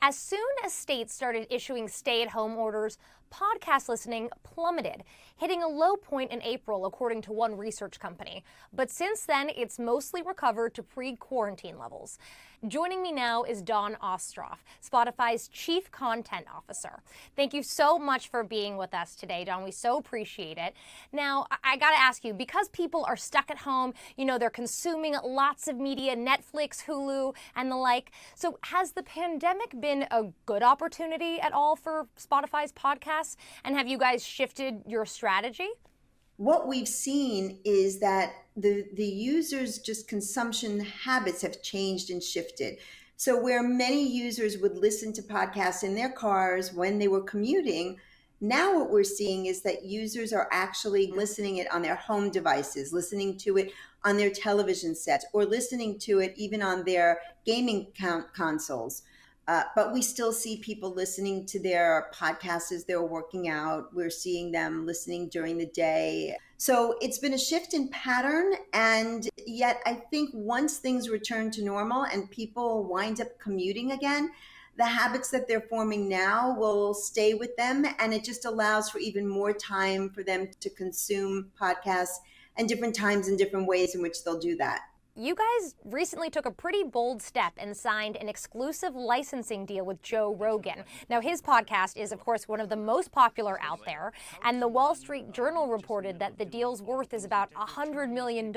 As soon as states started issuing stay-at-home orders, podcast listening plummeted, hitting a low point in April, according to one research company. But since then, it's mostly recovered to pre-quarantine levels. Joining me now is Dawn Ostroff, Spotify's Chief Content Officer. Thank you so much for being with us today, Dawn. We so appreciate it. Now, I gotta ask you, because people are stuck at home, they're consuming lots of media, Netflix, Hulu, and the like. So has the pandemic been a good opportunity at all for Spotify's podcasts? And have you guys shifted your strategy? What we've seen is that the users' just consumption habits have changed and shifted. So where many users would listen to podcasts in their cars when they were commuting, now what we're seeing is that users are actually listening it on their home devices, listening to it on their television sets, or listening to it even on their gaming consoles. But we still see people listening to their podcasts as they're working out. We're seeing them listening during the day. So it's been a shift in pattern. And yet I think once things return to normal and people wind up commuting again, the habits that they're forming now will stay with them. And it just allows for even more time for them to consume podcasts and different times and different ways in which they'll do that. You guys recently took a pretty bold step and signed an exclusive licensing deal with Joe Rogan. Now, his podcast is, of course, one of the most popular out there, and the Wall Street Journal reported that the deal's worth is about $100 million.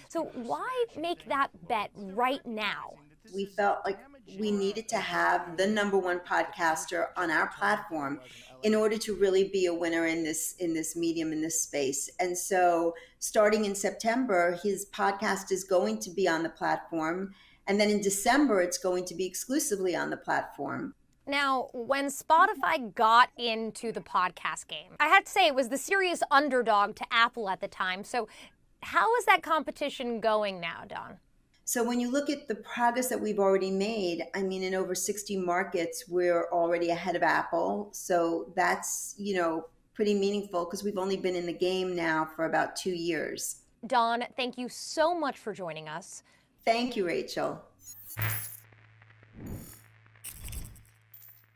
So why make that bet right now? We felt like we needed to have the number one podcaster on our platform in order to really be a winner in this medium, in this space. And so starting in September, his podcast is going to be on the platform. And then in December, it's going to be exclusively on the platform. Now, when Spotify got into the podcast game, I have to say it was the serious underdog to Apple at the time. So how is that competition going now, Dawn? So when you look at the progress that we've already made, I mean, in over 60 markets, we're already ahead of Apple. So that's, pretty meaningful because we've only been in the game now for about 2 years. Dawn, thank you so much for joining us. Thank you, Rachel.